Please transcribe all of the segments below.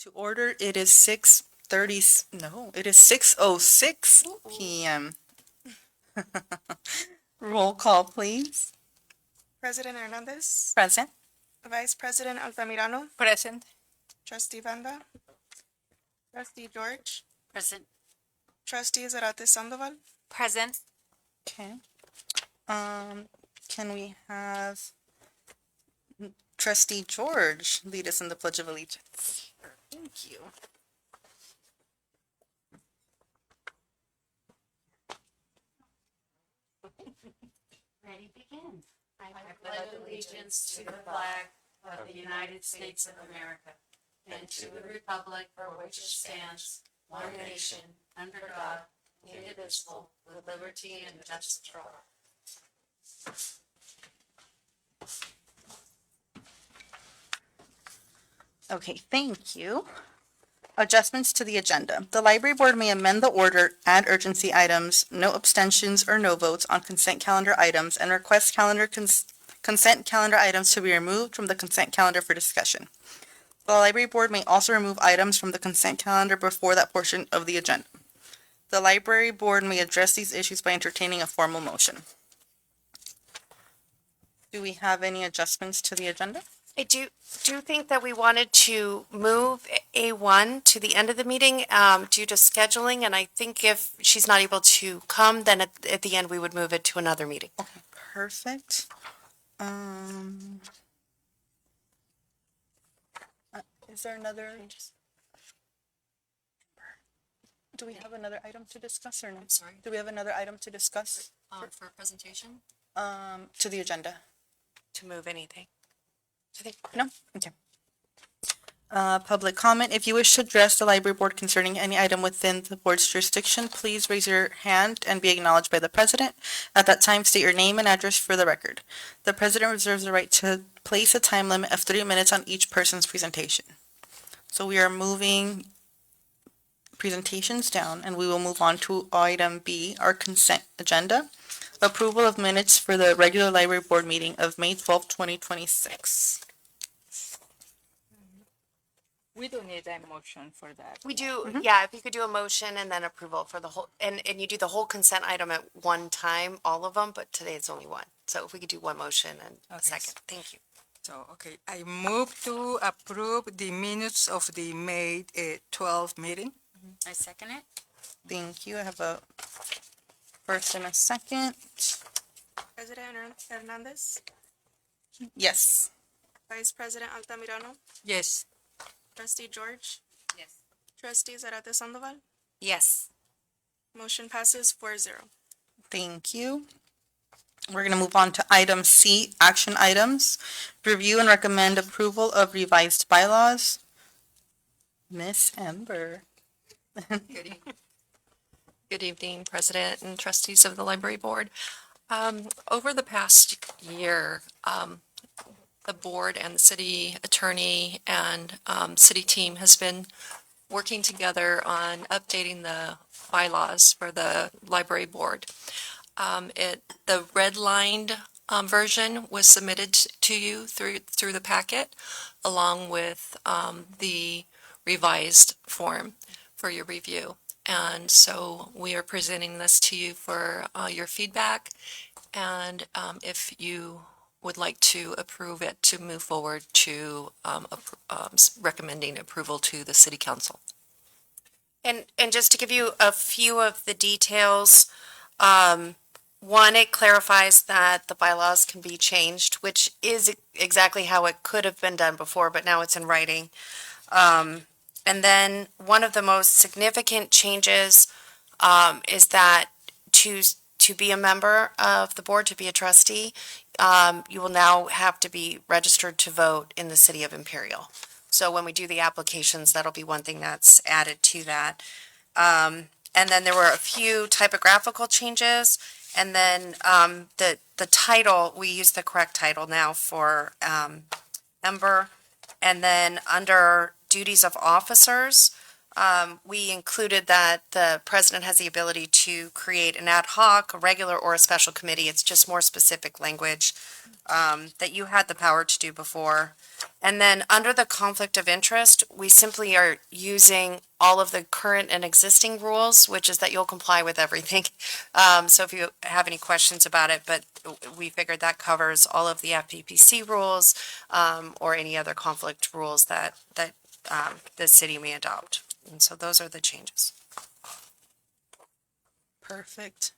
To order, it is 6:30, no, it is 6:06 p.m. Roll call, please. President Hernandez, Present. Vice President Altamirano, Present. Trustee Banda, Trustee George, Present. Trustee Zarate Sandoval, Present. Okay. Can we have Trustee George lead us in the Pledge of Allegiance? Thank you. Ready, begin. I pledge allegiance to the flag of the United States of America and to the republic for which it stands, one nation, under God, indivisible, with liberty and justice for all. Okay, thank you. Adjustments to the agenda. The library board may amend the order, add urgency items, no abstentions or no votes on consent calendar items, and request consent calendar items to be removed from the consent calendar for discussion. The library board may also remove items from the consent calendar before that portion of the agenda. The library board may address these issues by entertaining a formal motion. Do we have any adjustments to the agenda? I do think that we wanted to move A1 to the end of the meeting due to scheduling, and I think if she's not able to come, then at the end, we would move it to another meeting. Okay, perfect. Is there another? Do we have another item to discuss or no? I'm sorry, Do we have another item to discuss for a presentation? to the agenda? To move anything. No? Okay. Public comment. If you wish to address the library board concerning any item within the board's jurisdiction, please raise your hand and be acknowledged by the president. At that time, state your name and address for the record. The president reserves the right to place a time limit of 3 minutes on each person's presentation. So we are moving presentations down, and we will move on to item B, our consent agenda. Approval of minutes for the regular library board meeting of May 12th, 2026. We don't need a motion for that. We do, yeah, if you could do a motion and then approval for the whole, and you do the whole consent item at one time, all of them, but today it's only one. So if we could do one motion and a Okay. second, thank you. So, okay, I move to approve the minutes of the May 12 meeting. I second it. Thank you. I have a first and a second. President Hernandez, Yes. Vice President Altamirano, Yes. Trustee George, Yes. Trustee Zarate Sandoval, Yes. motion passes 4-0. Thank you. We're going to move on to item C, action items. Review and recommend approval of revised bylaws. Miss Ember. Good evening, President and trustees of the Library Board. Over the past year, the board and the city attorney and city team has been working together on updating the bylaws for the library board. The redlined version was submitted to you through the packet, along with the revised form for your review. And so we are presenting this to you for your feedback, and if you would like to approve it, to move forward to recommending approval to the city council. And just to give you a few of the details, one, it clarifies that the bylaws can be changed, which is exactly how it could have been done before, but now it's in writing. And then one of the most significant changes is that to be a member of the board, to be a trustee, you will now have to be registered to vote in the city of Imperial. So when we do the applications, that'll be one thing that's added to that. And then there were a few typographical changes. And then the title, we use the correct title now for member. And then under duties of officers, we included that the president has the ability to create an ad hoc, a regular, or a special committee. It's just more specific language that you had the power to do before. And then under the conflict of interest, we simply are using all of the current and existing rules, which is that you'll comply with everything. So if you have any questions about it, but we figured that covers all of the FPPC rules, or any other conflict rules that the city may adopt. And so those are the changes. Perfect.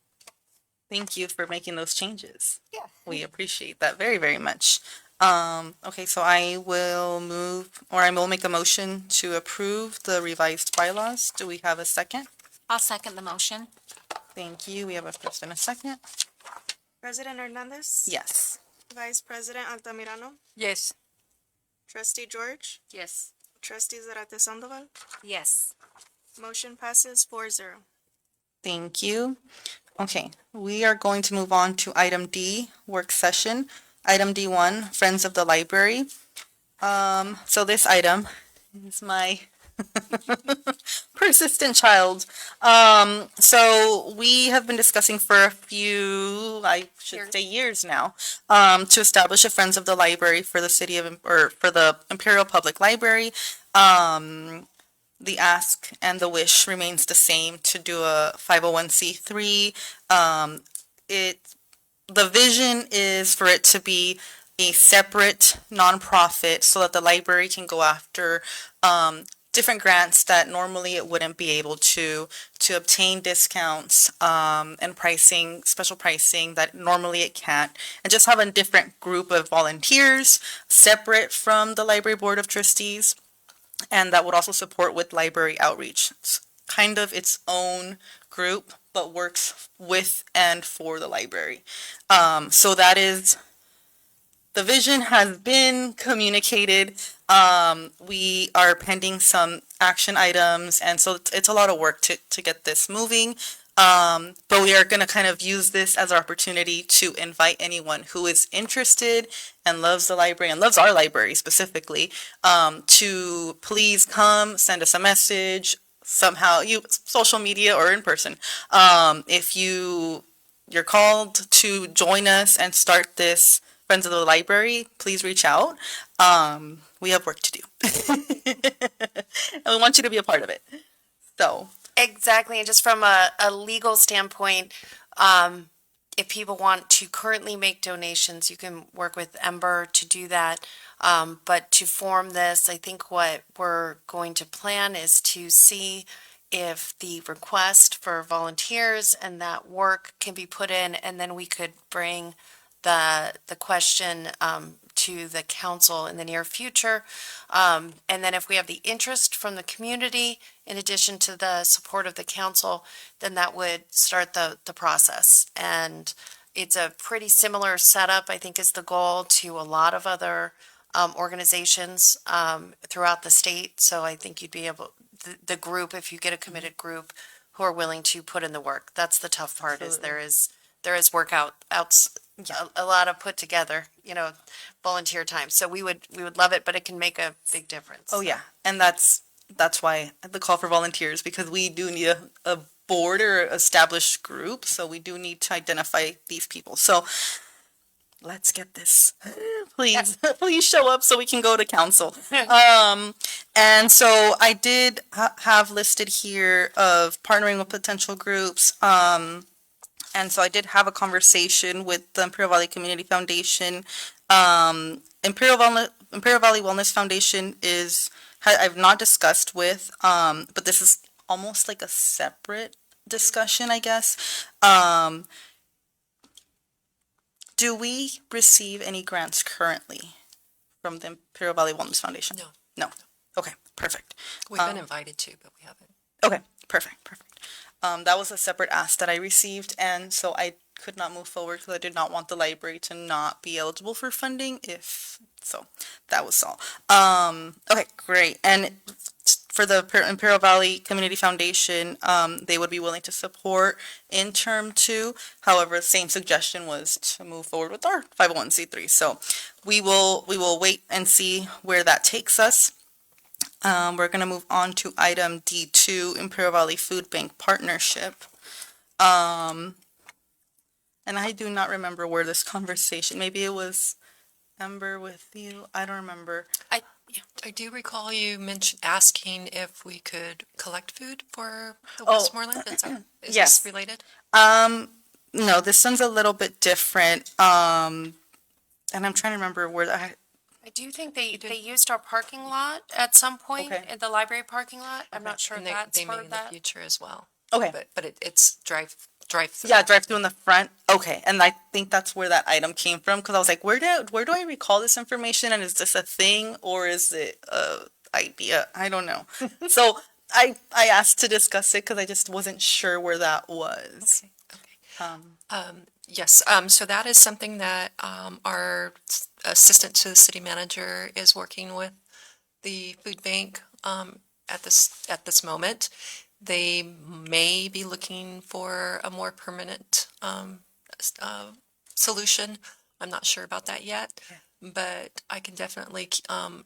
Thank you for making those changes. Yeah. We appreciate that very, very much. Okay, so I will make a motion to approve the revised bylaws. Do we have a second? I'll second the motion. Thank you. We have a first and a second. President Hernandez. Yes. Vice President Altamirano. Yes. Trustee George. Yes. Trustee Zarate Sandoval. Yes. Motion passes 4-0. Thank you. Okay, we are going to move on to item D, work session. Item D1, Friends of the Library. So this item is my persistent child. So we have been discussing for a few, I should say years now, to establish a Friends of the Library for the for the Imperial Public Library. The ask and the wish remains the same to do a 501c3. The vision is for it to be a separate nonprofit so that the library can go after different grants that normally it wouldn't be able to obtain discounts and pricing, special pricing that normally it can't, and just have a different group of volunteers separate from the library board of trustees, and that would also support with library outreach. It's kind of its own group, but works with and for the library. So that is, the vision has been communicated. We are pending some action items, and so it's a lot of work to get this moving. But we are going to kind of use this as our opportunity to invite anyone who is interested and loves the library and loves our library specifically, to please come, send us a message, somehow, social media or in person. If you're called to join us and start this Friends of the Library, please reach out. We have work to do. And we want you to be a part of it. So, Exactly, and just from a legal standpoint, if people want to currently make donations, you can work with Ember to do that. But to form this, I think what we're going to plan is to see if the request for volunteers and that work can be put in, and then we could bring the question to the council in the near future. And then if we have the interest from the community, in addition to the support of the council, then that would start the process. And it's a pretty similar setup, I think, is the goal to a lot of other organizations throughout the state. So I think you'd be able, the group, if you get a committed group who are willing to put in the work, that's the tough part. Absolutely. Is there is work outs, a lot of put together, volunteer time. So we would love it, but it can make a big difference. oh yeah, and that's why the call for volunteers, because we do need a board or established group, so we do need to identify these people. So let's get this. Please, please show up so we can go to council. And so I did have listed here of partnering with potential groups. And so I did have a conversation with the Imperial Valley Community Foundation. Imperial Valley Wellness Foundation I've not discussed with, but this is almost like a separate discussion, I guess. Do we receive any grants currently from the Imperial Valley Wellness Foundation? No. No. Okay, perfect. We've been invited to, but we haven't. Okay, perfect. That was a separate ask that I received, and so I could not move forward because I did not want the library to not be eligible for funding so that was all. Okay, great. And for the Imperial Valley Community Foundation, they would be willing to support in term 2. However, the same suggestion was to move forward with our 501c3. So we will wait and see where that takes us. We're going to move on to item D2, Imperial Valley Food Bank Partnership. And I do not remember where this conversation, maybe it was Ember with you? I don't remember. I do recall you asking if we could collect food for the Oh, Westmoreland. Is yes. this related? No, this one's a little bit different. And I'm trying to remember where I do think they used our parking lot at some point, Okay. at the library parking lot. I'm not sure And if that's they part may of in the that. future as well. Okay. But it's drive-through. Yeah, drive through in the front. Okay, and I think that's where that item came from because I was like, where do I recall this information, and is this a thing or is it a idea? I don't know. So I asked to discuss it because I just wasn't sure where that was. Okay. Yes, so that is something that our assistant to the city manager is working with the food bank at this moment. They may be looking for a more permanent solution. I'm not sure about that yet, but I can definitely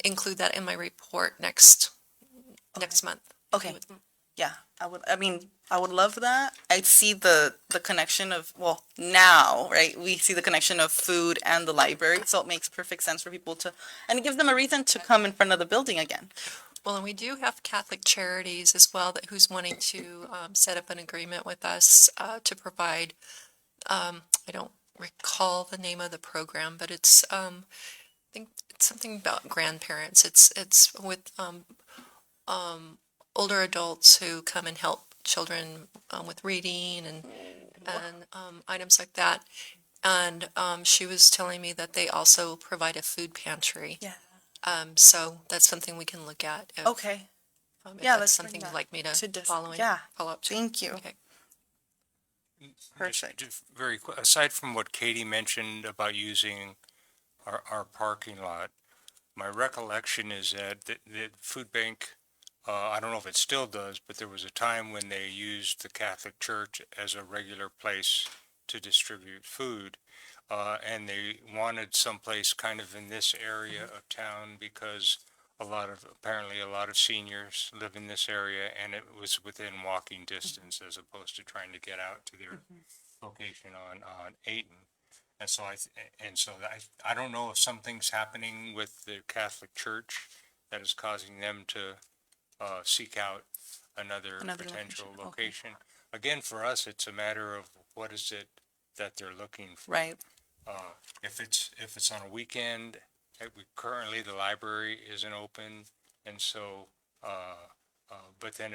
include that in my report next month. if you Okay. would. Yeah, I would love that. I see the connection of, well, now, right? We see the connection of food and the library, so it makes perfect sense for people to, and it gives them a reason to come in front of the building again. Well, and we do have Catholic Charities as well who's wanting to set up an agreement with us to provide, I don't recall the name of the program, but it's, I think it's something about grandparents. It's with older adults who come and help children with reading and items like that. And she was telling me that they also provide a food pantry. Yeah. So that's something we can look at if, Okay, if yeah, that's let's something bring you'd that like me to to follow up to. thank you. Okay. Perfect. Just very quick, aside from what Katie mentioned about using our parking lot, my recollection is that the food bank, I don't know if it still does, but there was a time when they used the Catholic Church as a regular place to distribute food. And they wanted someplace kind of in this area of town because apparently a lot of seniors live in this area and it was within walking distance as opposed to trying to get out to their location on Ayton. And so I don't know if something's happening with the Catholic Church that is causing them to seek out another Another potential location, okay. location. Again, for us, it's a matter of what is it that they're looking for. Right, If it's on a weekend, currently the library isn't open, and so, but then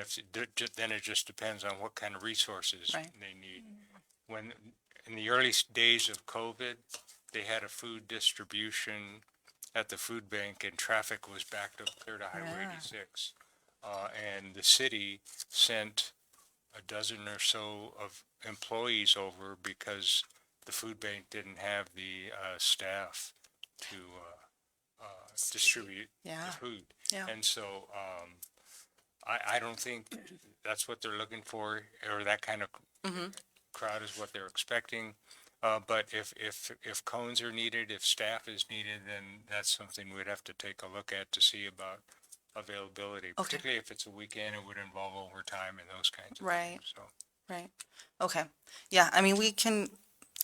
then it just depends on what kind of resources Right. they need. When, in the early days of COVID, they had a food distribution at the food bank and traffic was backed up clear to Highway Yeah. 86. And the city sent a dozen or so of employees over because the food bank didn't have the staff to distribute yeah, the food. yeah. And so I don't think that's what they're looking for, or that kind of crowd is what they're expecting. But if cones are needed, if staff is needed, then that's something we'd have to take a look at to see about availability. Particularly if it's a weekend, it would involve overtime and those kinds of Right. things. So. Right. Okay. Yeah, I mean,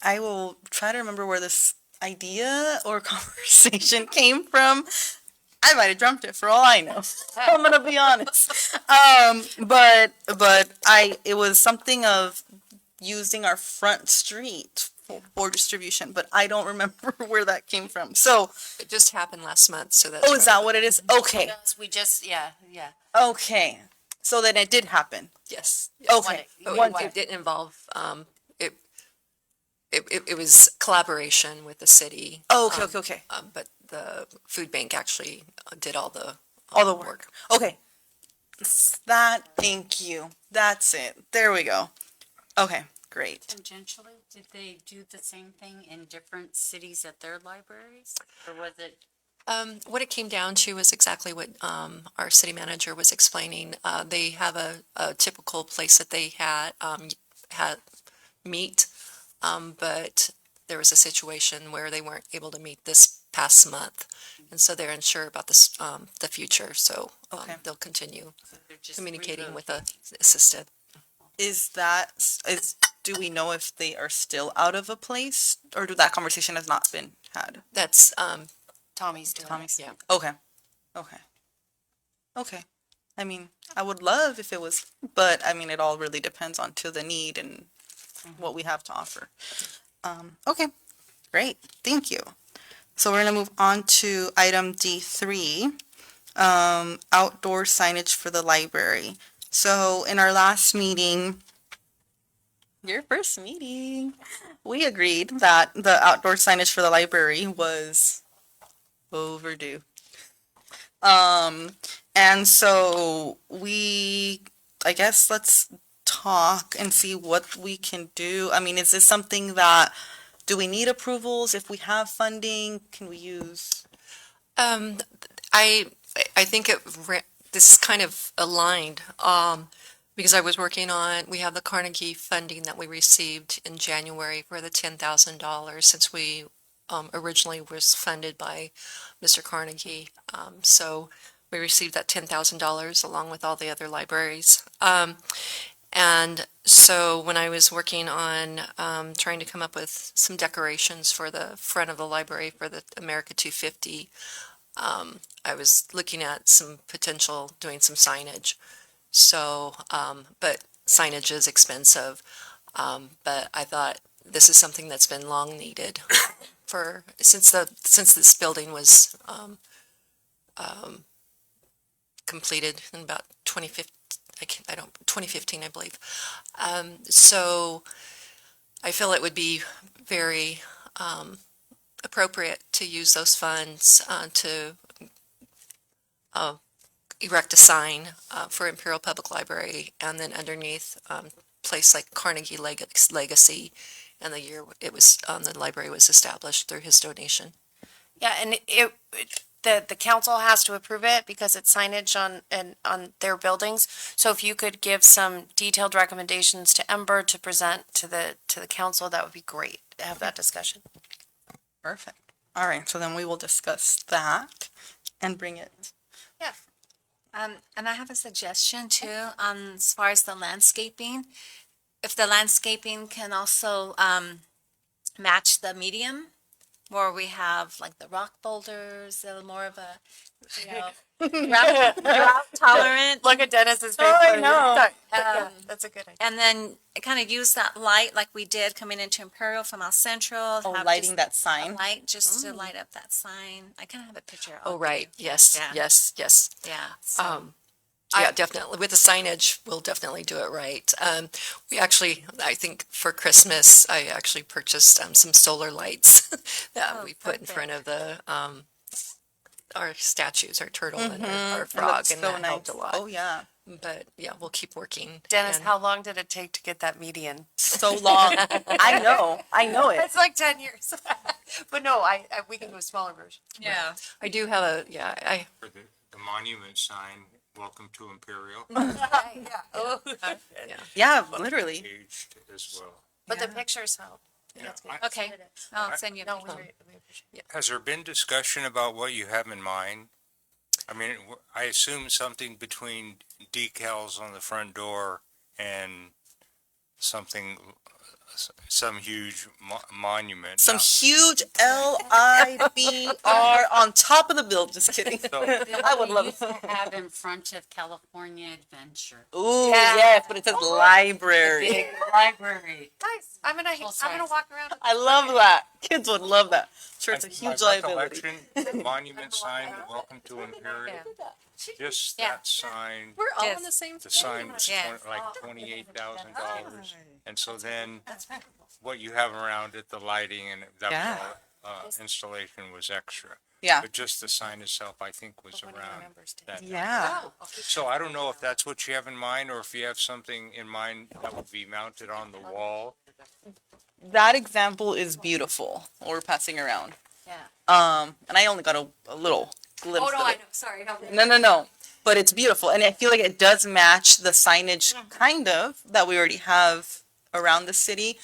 I will try to remember where this idea or conversation came from. I might have dreamt it for all I know. I'm gonna be honest. It was something of using our front street for distribution, but I don't remember where that came from. So, It just happened last month, so that's. oh, is that what it is? Okay. Yes, we just, yeah. Okay. So then it did happen. Yes. Okay. But One- it didn't involve, it was collaboration with the city. Oh, okay, okay. But the food bank actually did all the. All the work. Okay. Thank you. That's it. There we go. Okay, great. Tangentially, did they do the same thing in different cities at their libraries? Or was it? What it came down to is exactly what our city manager was explaining. They have a typical place that they had meet, but there was a situation where they weren't able to meet this past month, and so they're unsure about this the future. So Okay. they'll continue They're just communicating relocating? with the assistant. Do we know if they are still out of a place or that conversation has not been had? That's Tommy's doing it. Tommy's? Yeah. Okay, okay. Okay. I mean, I would love if it was, but I mean, it all really depends on to the need and what we have to offer. Okay, great, thank you. So we're gonna move on to item D3, outdoor signage for the library. So in our last meeting, your first meeting, we agreed that the outdoor signage for the library was overdue. And so I guess let's talk and see what we can do. I mean, is this something that, do we need approvals? If we have funding, can we use? Um, I, I think this is kind of aligned, because I was working on, we have the Carnegie funding that we received in January for the $10,000 since we, originally was funded by Mr. Carnegie. So we received that $10,000 along with all the other libraries. And so when I was working on trying to come up with some decorations for the front of the library for the America 250, I was looking at some potential doing some signage. So, but signage is expensive. But I thought this is something that's been long needed since this building was completed in about 2015. 2015, I believe. So I feel it would be very appropriate to use those funds to erect a sign for Imperial Public Library, and then underneath place like Carnegie Legacy, and the year the library was established through his donation. Yeah, and the council has to approve it because it's signage on their buildings. So if you could give some detailed recommendations to Ember to present to the council, that would be great to have that discussion. Perfect. All right, so then we will discuss that and bring it. And I have a suggestion too, as far as the landscaping. If the landscaping can also, match the medium, where we have like the rock boulders, more of a, drought tolerant. Look at Dennis's face. Oh, I know. Yeah, that's a good idea. And then kind of use that light like we did coming into Imperial from El Central. Oh, have lighting just that a sign. light just to light up that sign. I kind of have a picture. Oh, I'll right. give you. Yes, Yeah. yes. Yeah. So, Yeah, definitely. With the signage, we'll definitely do it right. We actually, I think for Christmas, I actually purchased some solar lights that we put in front of the our statues, our turtle and our It frog, looks and so that nice. helped a lot. Oh, yeah. But yeah, we'll keep working. Dennis, And- how long did it take to get that median? So long. I know it. It's like 10 years. But no, we can do a smaller version. yeah. I do have I For the monument sign, welcome to Imperial, Yeah, literally. aged as well. But the pictures help. Yeah, Okay. I'll send you a No, picture. Has there been discussion about what you have in mind? I mean, I assume something between decals on the front door and something, some huge monument. Some Now, huge LIBR on top of the building. Just kidding. I would love Used to have in front of California Adventure. Ooh, Yeah. yes, but it says library. Big library. Nice. I'm gonna walk around. I love that. Kids would love that. Sure, it's a my huge liability. recollection, the monument sign, welcome to Imperial, just Yeah. that sign, we're all Yes. on the same. the sign was Yeah. like $28,000. And so then what you have around it, the lighting and that Yeah. was all, installation was extra. Yeah. But just the sign itself, I think, was around that. Yeah. So I don't know if that's what you have in mind, or if you have something in mind that would be mounted on the wall. That example is beautiful. What we're passing around. Yeah. And I only got a little glimpse Oh, no, of I it. know, sorry. No. No. But it's beautiful. And I feel like it does match the signage kind of that we already have around the city.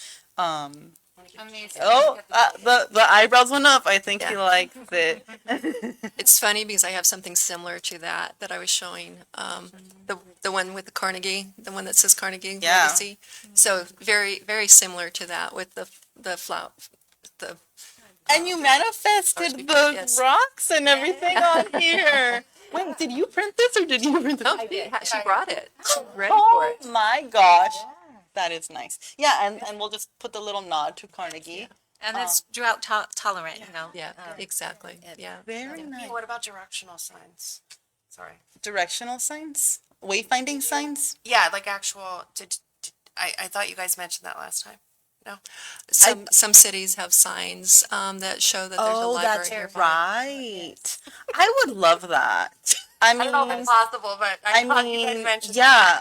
Amazing. The eyebrows went up. I think he Yeah. likes it. It's funny because I have something similar to that I was showing, the one with the Carnegie, the one that says Carnegie Yeah. Legacy. So very, very similar to that with the flower, the And you manifested the Yes. rocks and everything on here. Wait, did you print this or did you print this? No, she brought it. She's ready for it. Oh my gosh. That is nice. Yeah, and we'll just put the little nod to Carnegie. And it's drought tolerant, you know. Yeah, exactly. Yeah. Very nice. What about directional signs? Sorry. Directional signs? Wayfinding signs? Yeah, like actual, I thought you guys mentioned that last time. Some cities have signs that show that there's a Oh, library that's nearby. right. I would love that. I mean, possible, but I mean, yeah,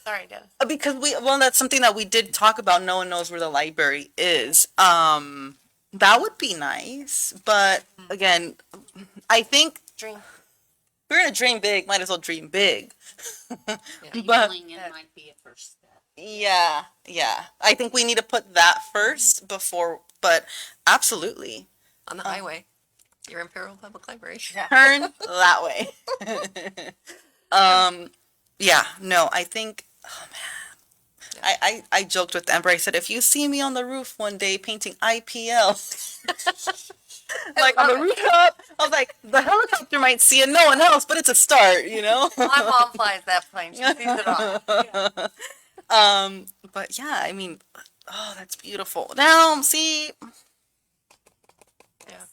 Sorry, Dennis. because that's something that we did talk about. No one knows where the library is. That would be nice. But again, I think Dream. if we're gonna dream big, might as well dream big. But Labeling it might be a first step. yeah, I think we need to put that first before, but absolutely. On the highway, your Imperial Public Library. Turn that way. Yeah, no, I think, oh man. I joked with Amber. I said, if you see me on the roof one day painting IPL, like on the rooftop, I was like, the helicopter might see it, no one else, but it's a start, you know? My mom flies that plane. She sees it all. But yeah, I mean, oh, that's beautiful. Now, see, Yeah.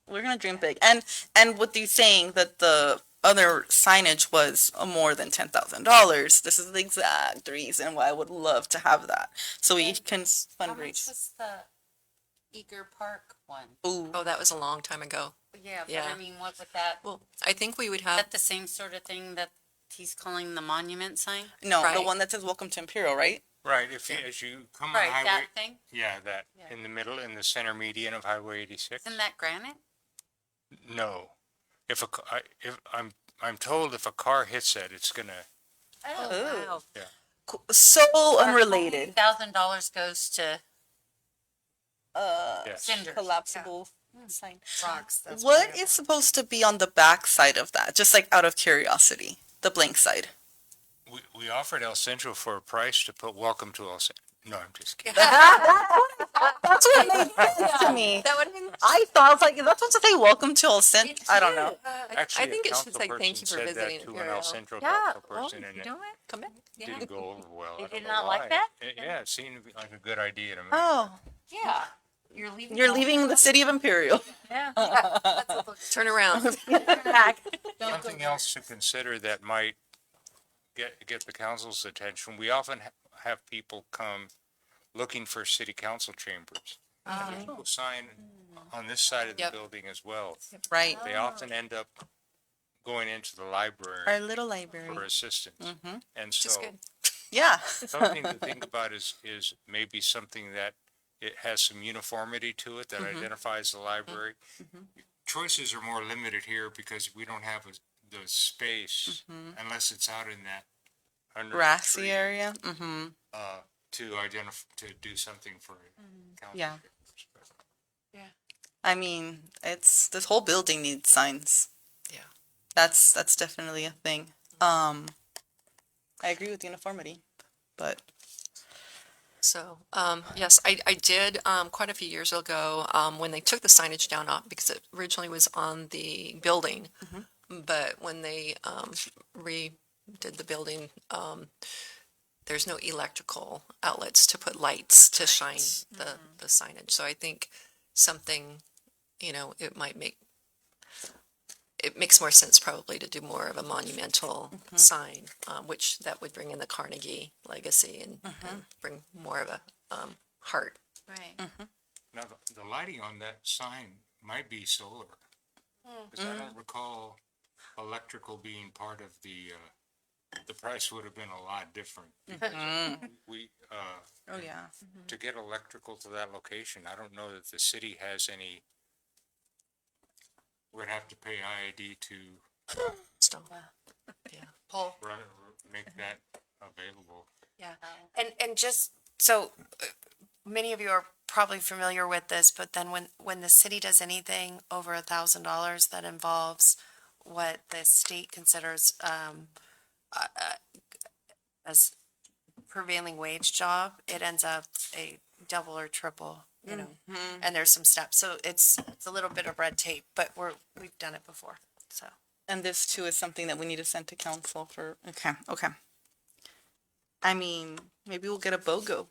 we're gonna dream big. And with you saying that the other signage was more than $10,000, this is the exact reason why I would love to have that. So we can How much fundraise. was the Eager Park one? Ooh, Oh, that was a long time ago. Yeah, but Yeah. I mean, what would that, Well, I think we would is have, that the same sort of thing that he's calling the monument sign? no, the Right. one that says welcome to Imperial, right? Right, if you, as you come on Right, Highway, that thing? yeah, that, Yeah. in the middle, in the center median of Highway 86. Isn't that granite? No. If I'm told if a car hits it, it's gonna, Oh. wow. So unrelated. $1,000 goes to yes. cinders. Collapsible sign. Rocks. That's What is supposed to be on the back side of that? Just like out of curiosity, the blank side. We offered El Centro for a price to put welcome to El Centro. No, I'm just kidding. That's what made sense to me. that would have been, I thought, I was like, is that supposed to say welcome to El Cent? I don't know. Actually, I think a it should say council thank you person for said that visiting to an Imperial. El Centro Yeah, council well, person, and you it know what? Come in. didn't go over well. They I did don't not know like why. that? Yeah, it seemed to be like a good idea to me. Oh, Yeah. You're leaving. you're leaving the city of Imperial. Yeah. Turn around. Something else to consider that might get the council's attention, we often have people come looking for city council chambers. And there's no sign on this side of the Yep. building as well. Right. They often end up going into the Our library little library. for assistance. And Which is so good. Yeah. something to think about is maybe something that it has some uniformity to it that identifies the library. Choices are more limited here because we don't have the space unless it's out in that under the Grassy tree, area. Mm-hmm. to do something for council Yeah. chambers. I mean, this whole building needs signs. Yeah. That's definitely a thing. I agree with uniformity, but So, yes, I did, quite a few years ago, when they took the signage down off, because it originally was on the building. But when they, redid the building, there's no electrical outlets to put lights to shine the signage. So I think something, it makes more sense probably to do more of a monumental sign, which that would bring in the Carnegie legacy and bring more of a heart. Right. Now, the lighting on that sign might be solar. Because I don't recall electrical being part of the price would have been a lot different. Because we, oh yeah. to get electrical to that location, I don't know that the city has any, we'd have to pay IID to So, yeah. Paul. make that available. Yeah, and just, so, many of you are probably familiar with this, but then when the city does anything over $1,000 that involves what the state considers, as prevailing wage job, it ends up a double or triple you know, and there's some steps. So it's a little bit of red tape, but we've done it before, so. And this too is something that we need to send to council for, okay. I mean, maybe we'll get a BOGO.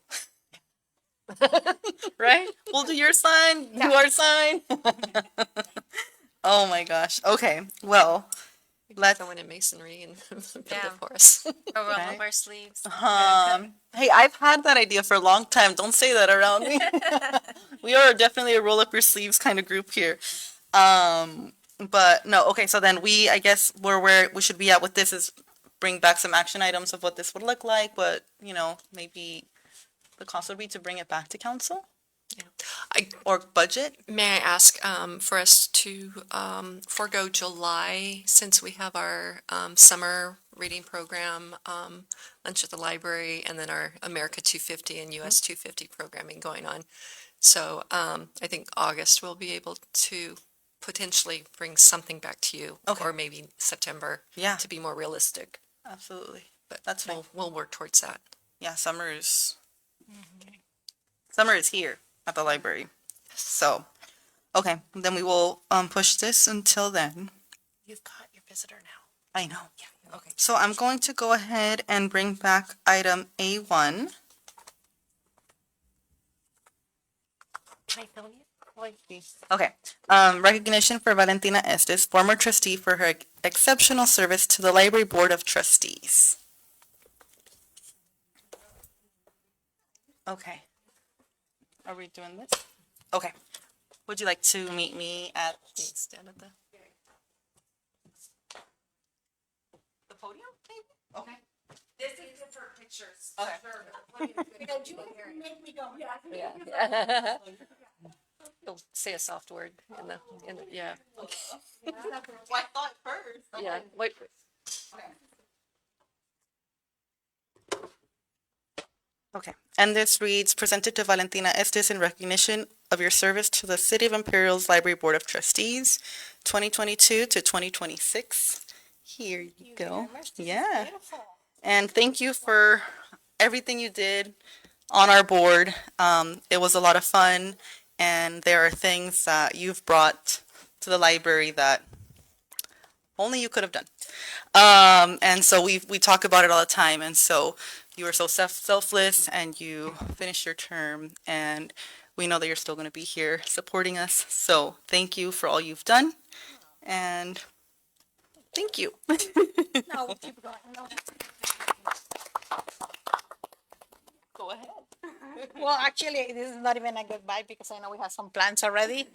Right? We'll do your sign, do our sign. Oh my gosh. Okay, well, let's, Go in masonry and build Yeah. it for us. Or roll Okay. up our sleeves. hey, I've had that idea for a long time. Don't say that around me. We are definitely a roll up your sleeves kind of group here. But no, okay, so then I guess where we should be at with this is bring back some action items of what this would look like, but, maybe the cost would be to bring it back to council? I- Or budget? May I ask for us to forego July, since we have our summer reading program, Lunch at the Library, and then our America 250 and US 250 programming going on. So I think August we'll be able to potentially bring something back to you. Okay. Or maybe September. Yeah. To be more realistic. Absolutely. But That's fine. we'll work towards that. Yeah, summer is here at the library. So, okay, then we will push this until then. You've got your visitor now. I know. Yeah, okay. So I'm going to go ahead and bring back item A1. Can I film you? Okay. Recognition for Valentina Estes, former trustee, for her exceptional service to the Library Board of Trustees. Okay. Are we doing this? Okay. Would you like to meet me at Stand at the. the podium, maybe? Okay. This is good for pictures. Okay. You'll say a soft word in the yeah. Well, I thought first. Yeah. Wait. Okay, and this reads, presented to Valentina Estes in recognition of your service to the City of Imperial's Library Board of Trustees, 2022 to 2026. Here you go. Yeah. And thank you for everything you did on our board. It was a lot of fun, and there are things that you've brought to the library that only you could have done. And so we talk about it all the time, and so you were so selfless, and you finished your term, and we know that you're still going to be here supporting us. So thank you for all you've done, and thank you. No, we'll keep going. No. Go ahead. Well, actually, this is not even a goodbye because I know we have some plans already.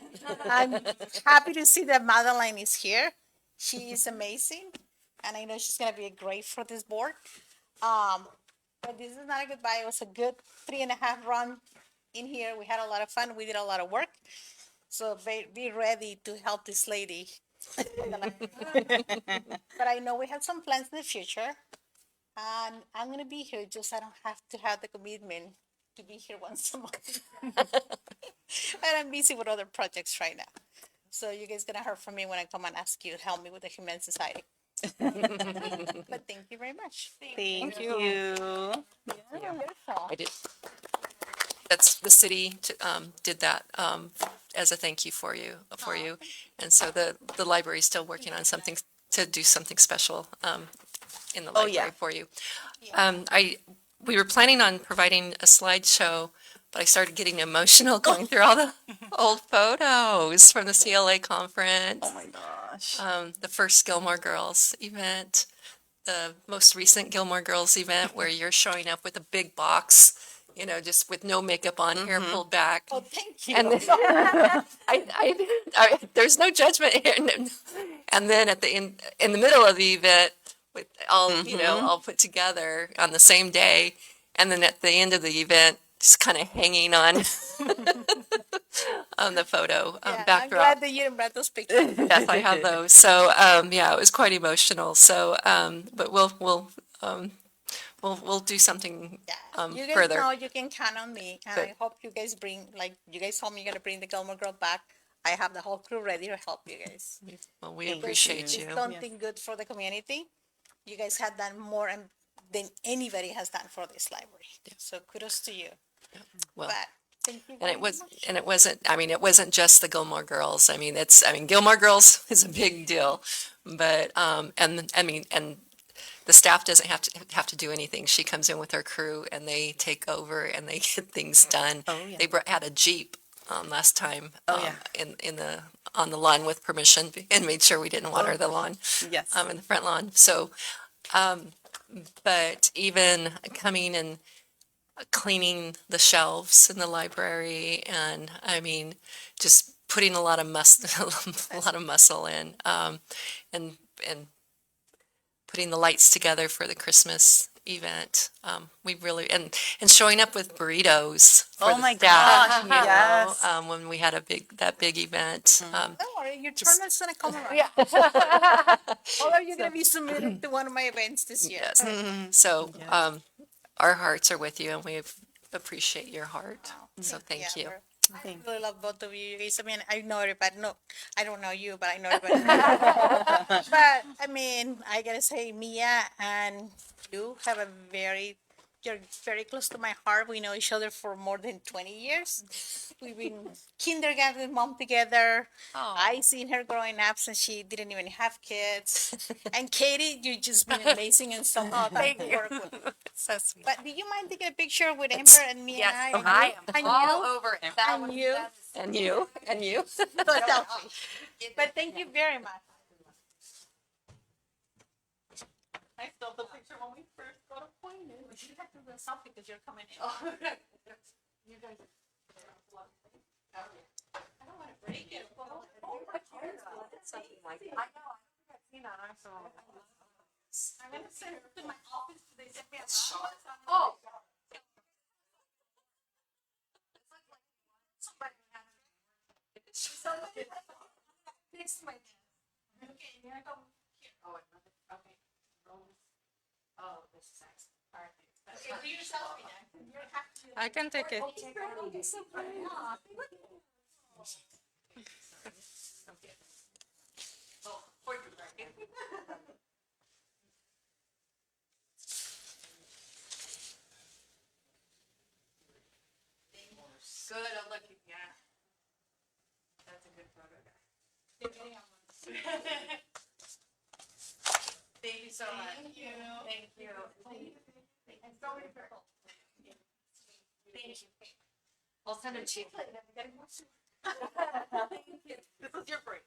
I'm happy to see that Madeline is here. She is amazing, and I know she's gonna be great for this board. But this is not a goodbye. It was a good 3.5 run in here. We had a lot of fun. We did a lot of work. So be ready to help this lady. But I know we have some plans in the future. And I'm gonna be here, just I don't have to have the commitment to be here once a month. And I'm busy with other projects right now. So you guys gonna hear from me when I come and ask you to help me with the Humane Society. But thank you very much. Thank you. Beautiful. I did. That's the city did that as a thank you for you, and so the library is still working on something to do something special in the library yeah. for you. We were planning on providing a slideshow, but I started getting emotional going through all the old photos from the CLA conference. Oh my gosh. The first Gilmore Girls event, the most recent Gilmore Girls event where you're showing up with a big box, just with no makeup on, hair pulled back. Oh, thank you. And then, there's no judgment here. And then at the in the middle of the event, with all all put together on the same day, and then at the end of the event, just kind of hanging on on the photo Yeah, I'm backdrop. glad that you didn't bring those pictures. Yes, I have those. So yeah, it was quite emotional. So but we'll do something Yeah, you guys further. know you can count on me, and I Good. hope you guys bring, like you guys told me you're gonna bring the Gilmore Girl back. I have the whole crew ready to help you guys. Well, we Thank appreciate It's you. something good for the community. You guys have done more than anybody has done for this library. So kudos to you. Well, But And it wasn't, I mean, it wasn't just the Gilmore Girls. I mean, Gilmore Girls is a big deal. But, and the staff doesn't have to do anything. She comes in with her crew and they take over and they get things done. Oh, yeah. They had a Jeep, last time. Oh, yeah. On the lawn with permission and made sure we didn't water the lawn. Yes. In the front lawn. So, but even coming and cleaning the shelves in the library and just putting a lot of muscle in, and putting the lights together for the Christmas event. We really, and showing up with burritos for Oh the my staff, gosh, you know, yes. when we had that big event. Don't worry, your turn is gonna come around. All of you are gonna be submitted to one of my events this year. Yes. So, our hearts are with you and we appreciate your heart. So thank you. I really love both of you guys. I mean, I know everybody. No, I don't know you, but I know everybody. But I mean, I gotta say, Mia and you have you're very close to my heart. We know each other for more than 20 years. We've been kindergarten mom together. I seen her growing up since she didn't even have kids. And Katie, you've just been amazing and so fun to work with. So sweet. But do you mind taking a picture with Amber and me Yes, and I? I And am you? all over it. And you? And you, and you. So selfie. But thank you very much. I still the picture when we first got appointed. We should have to do a selfie because you're coming in. You guys I don't want to break it. Oh my God. Something like that. I know. I think I've seen that. I'm gonna send her to my office. They sent me a shot. Oh. Somebody fix my name. Okay, you're gonna come here. Oh, okay. Oh, this is excellent. All right. Okay, do your selfie then. You have to. I can take it. Oh, for you, right? Good, I'm looking, yeah. That's a good photo, guy. Thank you so much. Thank you. Thank you. And so many people. Thank you. I'll send it to you. Thank you. This was your break.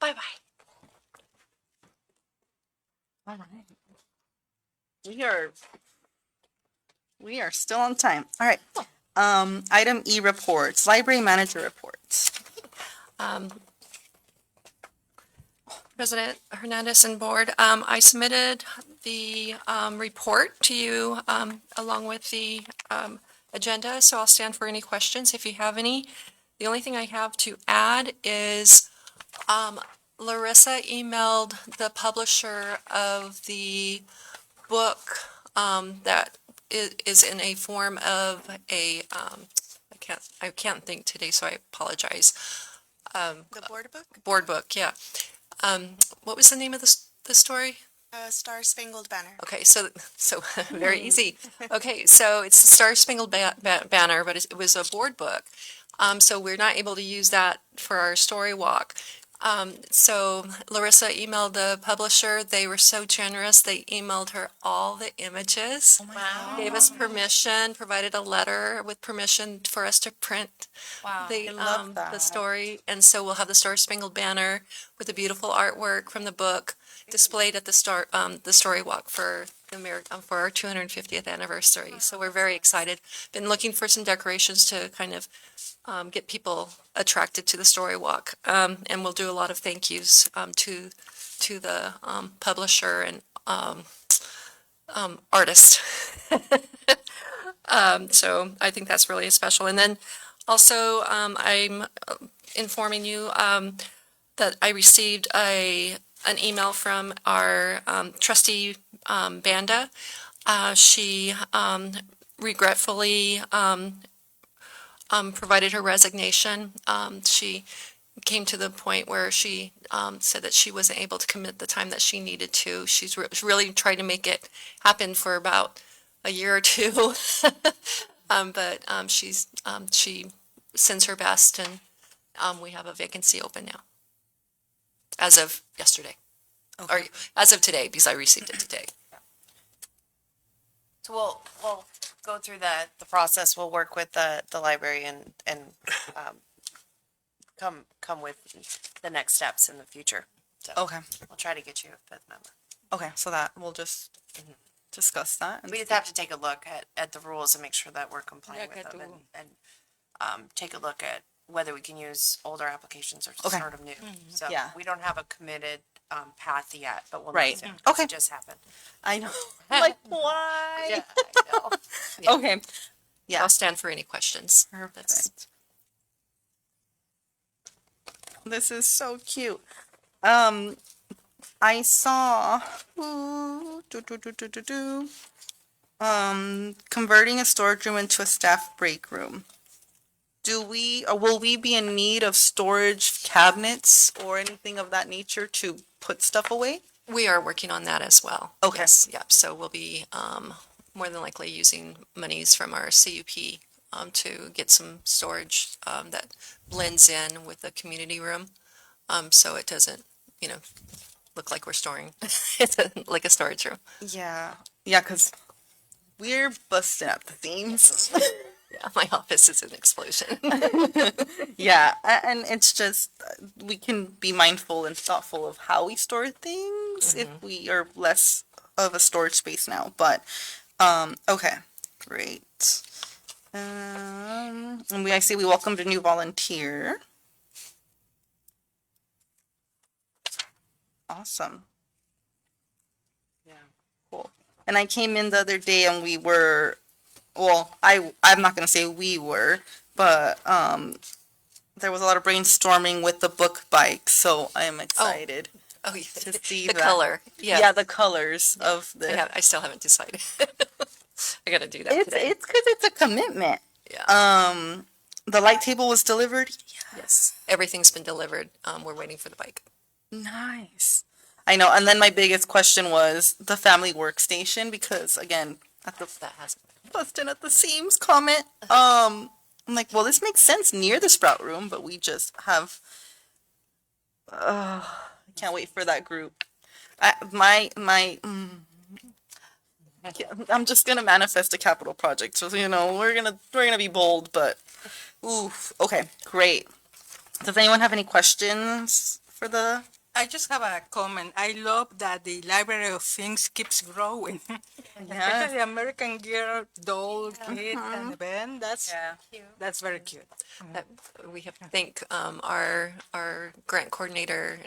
Bye-bye. All right. We are still on time. All right. Item E reports, library manager reports. President Hernandez and board, I submitted the report to you along with the agenda, so I'll stand for any questions if you have any. The only thing I have to add is Larissa emailed the publisher of the book that is in a form of a, I can't think today, so I apologize. The board book, Board book, yeah. What was the name of the story? Star Spangled Banner. Okay, so very easy. Okay, so it's the Star Spangled Banner, but it was a board book. So we're not able to use that for our story walk. So Larissa emailed the publisher. They were so generous. They emailed her all the images. Wow. Gave us permission, provided a letter with permission for us to print the love the that. story. And so we'll have the Star Spangled Banner with the beautiful artwork from the book displayed at the story walk for for our 250th anniversary. So we're very excited. Been looking for some decorations to kind of get people attracted to the story walk. And we'll do a lot of thank yous to the publisher and artist. So I think that's really special. And then also I'm informing you that I received an email from our trustee Banda. She regretfully provided her resignation. She came to the point where she said that she wasn't able to commit the time that she needed to. She's really tried to make it happen for about a year or two. But she sends her best, and we have a vacancy open now as of yesterday. Or as of today, because I received it today. So we'll go through the process. We'll work with the library and come with the next steps in the future. So Okay, we'll try to get you a fifth member. okay, so that, we'll just discuss that. and We just see. have to take a look at the rules and make sure that we're compliant Yeah, with them que and take a look at whether we can use older applications or Okay. start them new. So Yeah. we don't have a committed path yet, but we'll Right. know soon. Okay. It just happened. I know, like, why? Yeah, I know. Yeah. Okay, yeah. I'll stand for any questions. Perfect. This is so cute. I saw converting a storage room into a staff break room. Do we, or will we be in need of storage cabinets or anything of that nature to put stuff away? We are working on that as well. Okay. Yes, yep. So we'll be more than likely using monies from our CUP to get some storage that blends in with the community room. So it doesn't, look like we're storing, like a storage room. Yeah, yeah, because we're busting at the seams. Yeah, my office is an explosion. Yeah, and it's just, we can be mindful and thoughtful of how we store things if we are less of a storage space now, but, okay, great. And I see we welcomed a new volunteer. Awesome. Yeah. Cool. And I came in the other day and we were, well, I'm not gonna say we were, but there was a lot of brainstorming with the book bike, so I am excited Oh, yeah, to see the that. color. Yeah, Yeah, the colors of the. I still haven't decided. I gotta do that It's today. it's because it's a commitment. Yeah. The light table was delivered. Yes, everything's been delivered. We're waiting for the bike. Nice. I know, and then my biggest question was the family workstation because again, at the That hasn't. busting at the seams comment. I'm like, well, this makes sense near the sprout room, but we just have. I can't wait for that group. I'm just gonna manifest a capital project. So we're gonna be bold, but oof. Okay, great. Does anyone have any questions for the? I just have a comment. I love that the Library of Things keeps growing. Yeah. Especially American Girl doll kit and event. That's very cute. That we have to thank our grant coordinator,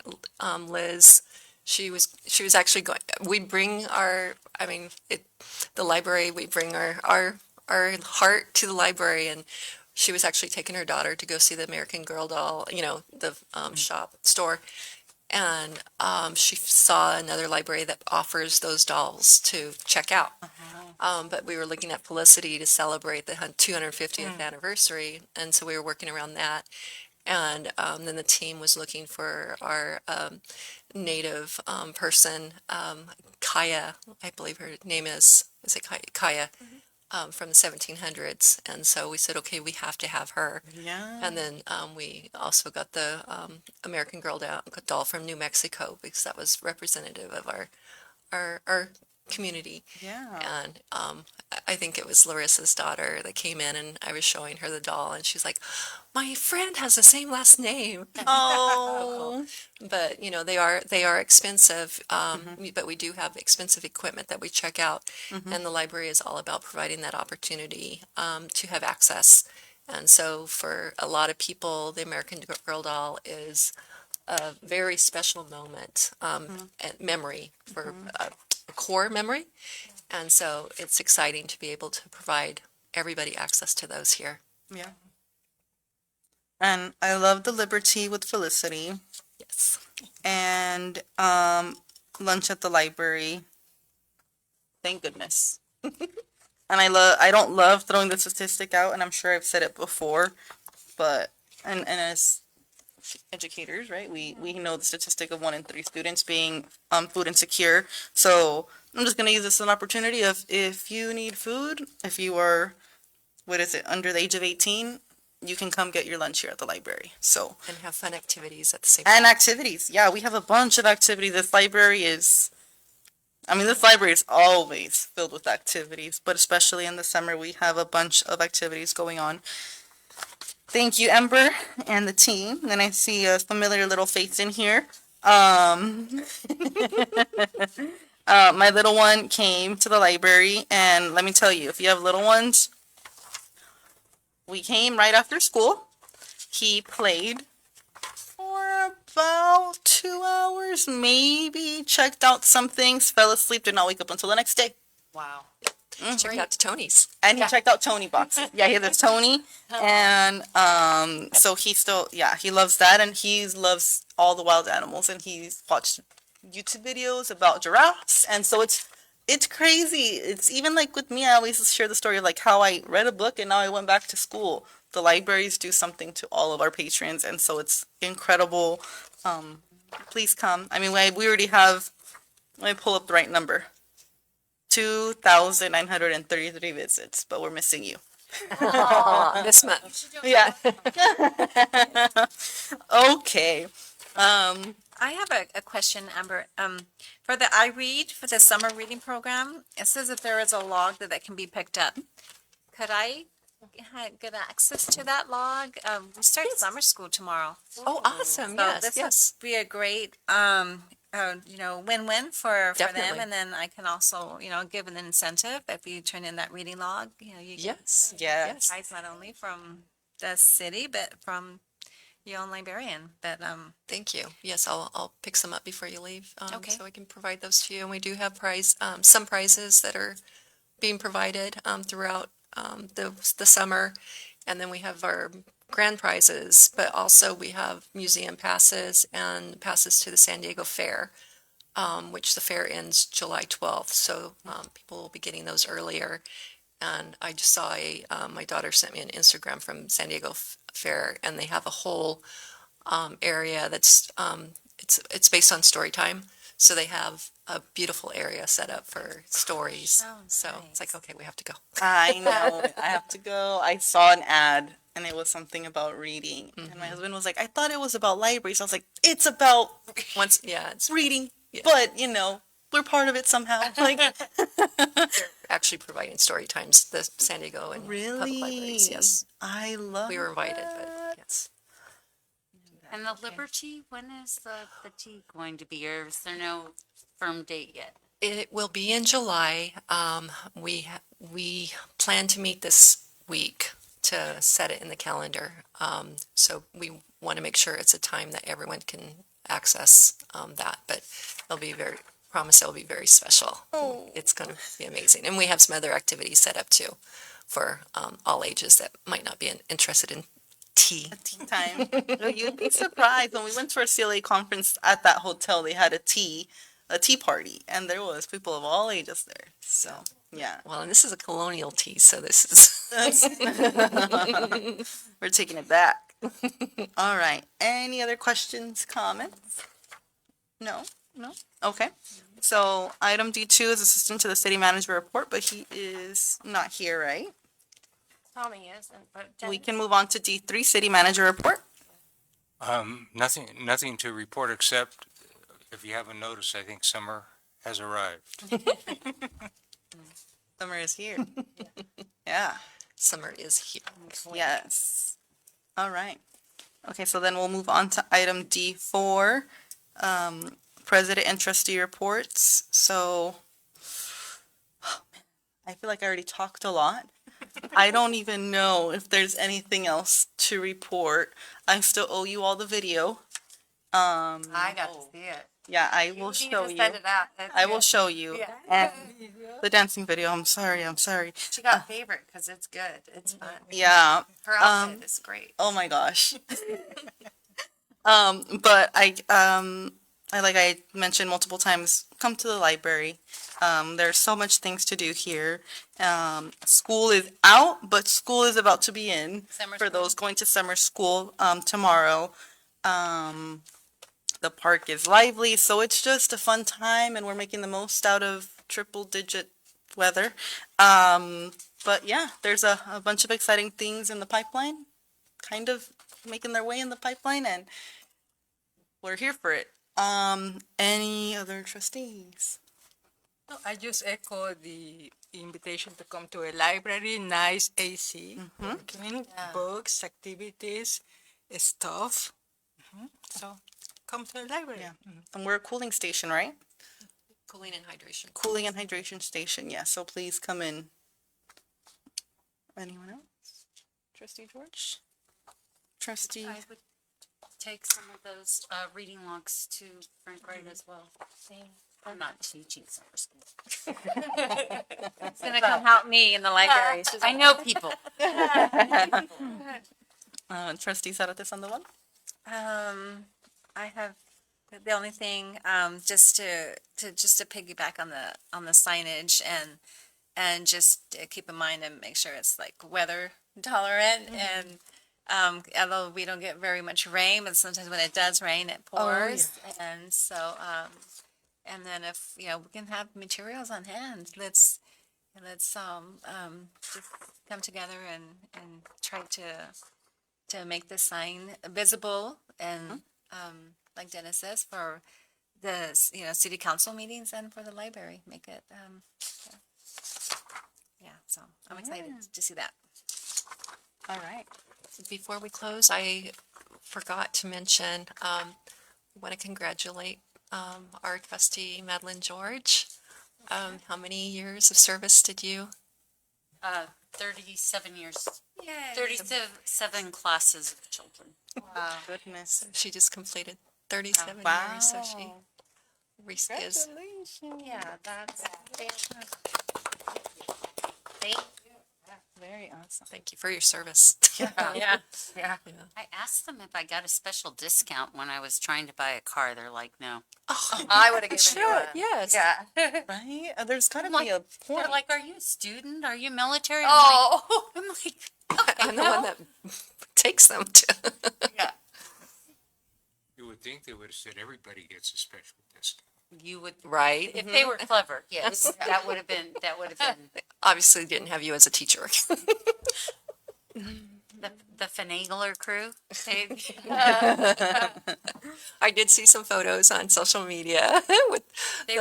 Liz. She was actually going. We bring the library. We bring our heart to the library, and she was actually taking her daughter to go see the American Girl doll. The store. And she saw another library that offers those dolls to check out. But we were looking at Felicity to celebrate the 250th anniversary, and so we were working around that. And then the team was looking for our native person, Kaya, I believe her name is it Kaya? From the 1700s, and so we said, okay, we have to have her. Yeah. And then we also got the American Girl doll from New Mexico because that was representative of our community. Yeah. And I think it was Larissa's daughter that came in, and I was showing her the doll, and she's like, "My friend has the same last name." Oh. But they are expensive. But we do have expensive equipment that we check out, and the library is all about providing that opportunity to have access. And so for a lot of people, the American Girl doll is a very special moment and memory for a core memory. And so it's exciting to be able to provide everybody access to those here. Yeah. And I love the Liberty with Felicity Yes. and lunch at the library. Thank goodness. And I don't love throwing the statistic out, and I'm sure I've said it before, but and as educators, right? We know the statistic of 1 in 3 students being food insecure. So I'm just gonna use this as an opportunity of if you need food, if you are, what is it, under the age of 18, you can come get your lunch here at the library. So, And have fun activities at the same and time. activities. Yeah, we have a bunch of activities. This library is, I mean, this library is always filled with activities, but especially in the summer, we have a bunch of activities going on. Thank you, Ember and the team. And I see a familiar little face in here. My little one came to the library, and let me tell you, if you have little ones, we came right after school. He played for about 2 hours, maybe, checked out some things, fell asleep, did not wake up until the next day. Wow. Check out to Tony's. And he checked out Tony boxes. Yeah, he has Tony. And so he still, yeah, he loves that, and he loves all the wild animals, and he's watched YouTube videos about giraffes, and so it's crazy. It's even like with me, I always share the story of like how I read a book and now I went back to school. The libraries do something to all of our patrons, and so it's incredible. Please come. I mean, we already have, let me pull up the right number. 2,933 visits, but we're missing you. This month. Yeah. Okay. I have a question, Amber. For the I Read, for the summer reading program, it says that there is a log that can be picked up. Could I get access to that log? We start summer school tomorrow. Oh, awesome. So Yes, this yes. would be a great, win-win for them. Definitely. And then I can also, give an incentive if you turn in that reading log, you get Yes. Yes. prize not only from the city, but from your own librarian. But, Thank you. Yes, I'll pick some up before you leave. Okay. So I can provide those to you. And we do have some prizes that are being provided, throughout, the summer. And then we have our grand prizes, but also we have museum passes and passes to the San Diego Fair, which the fair ends July 12th. So, people will be getting those earlier. And I just saw my daughter sent me an Instagram from San Diego Fair, and they have a whole area that's it's based on story time. So they have a beautiful area set up for stories. Oh, So it's like, nice. okay, we have to go. I know. I have to go. I saw an ad and it was something about reading. And my husband was like, I thought it was about libraries. I was like, it's about It's reading, Yeah. but we're part of it somehow. Like, actually providing story times, the San Diego and public libraries. Yes, I love we were invited, but that. yes. And the Liberty, when is the tea going to be, or is there no firm date yet? It will be in July. We plan to meet this week to set it in the calendar. So we want to make sure it's a time that everyone can access that. But promise it'll be very special. It's going to be amazing. And we have some other activities set up too for all ages that might not be interested in tea. Tea time. No, you'd be surprised. When we went to our CLA conference at that hotel, they had a tea party, and there was people of all ages there. So, yeah. Well, and this is a colonial tea, so this is We're taking it back. All right. Any other questions, comments? No? No? Okay. So item D2 is assistant to the city manager report, but he is not here, right? Tommy isn't, but. We can move on to D3, city manager report. Nothing to report except, if you haven't noticed, I think summer has arrived. Summer is here. Yeah. summer is here. Yes. All right. Okay, so then we'll move on to item D4, president and trustee reports. So, oh man, I feel like I already talked a lot. I don't even know if there's anything else to report. I still owe you all the video. I got to see it. Yeah, I will show you. I will show you. Yeah. And the dancing video. I'm sorry. She got favorite because it's good. It's fun. Yeah. Her outfit is great. Oh my gosh. But like I mentioned multiple times, come to the library. There's so much things to do here. School is out, but school is about to be in Summer for school. those going to summer school tomorrow. The park is lively, so it's just a fun time and we're making the most out of triple digit weather. But yeah, there's a bunch of exciting things in the pipeline, kind of making their way in the pipeline, and we're here for it. Any other trustees? No, I just echo the invitation to come to a library, nice AC, working, books, activities, stuff. So come to the library. Yeah. And we're a cooling station, right? Cooling and hydration. Cooling and hydration station, yeah, so please come in. Anyone else? Trustee George? Trustee, I would take some of those reading logs to Frank Wright as well. I'm not teaching summer school. It's gonna come help me in the library. I know people. Trustee Zarates on the one? I have, the only thing, just to piggyback on the signage and just keep in mind and make sure it's like weather tolerant and, although we don't get very much rain, but sometimes when it does rain, it pours. And so, and then if, we can have materials on hand, let's just come together and try to make the sign visible and, like Dennis says, for the, city council meetings and for the library, make it, so I'm excited to see that. All right. Before we close, I forgot to mention, I want to congratulate our trustee Madeline George. How many years of service did you? 37 years, Yay. 37 classes of children. Wow. Goodness. She just completed 37 Wow. years, so she is. Congratulations. Yeah, that's Very awesome. Thank you for your service. Yeah. I asked them if I got a special discount when I was trying to buy a car. They're like, no. I would have given you a. Yes. Yeah. Right? There's gotta I'm be a They're point. like, are you a student? Are you military? Oh. I'm like, I'm the one that takes them to. You would think they would have said everybody gets a special discount. you would, Right. if they were clever, yes, that would have been, Obviously didn't have you as a teacher. the finagler crew. I did see some photos on social media with They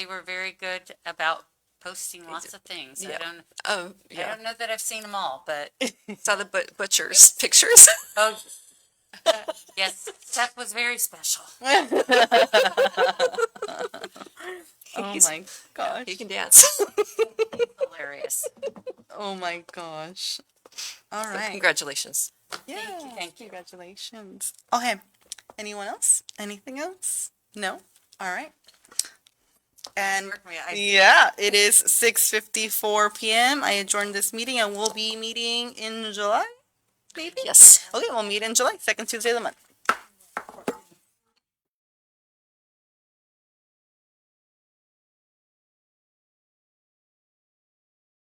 were very good about posting lots of things. Yeah. I yeah, don't know that I've seen them all, but, saw the butcher's pictures. oh, yes, Seth was very special. Oh He's- my gosh. He can dance. Hilarious. Oh my gosh. All So right. congratulations. Yeah. Thank you. Congratulations. Okay. Anyone else? Anything else? No? All right. And yeah, it is 6:54 p.m. I adjourn this meeting and we'll be meeting in July, maybe? Yes. Okay, we'll meet in July, second Tuesday of the month.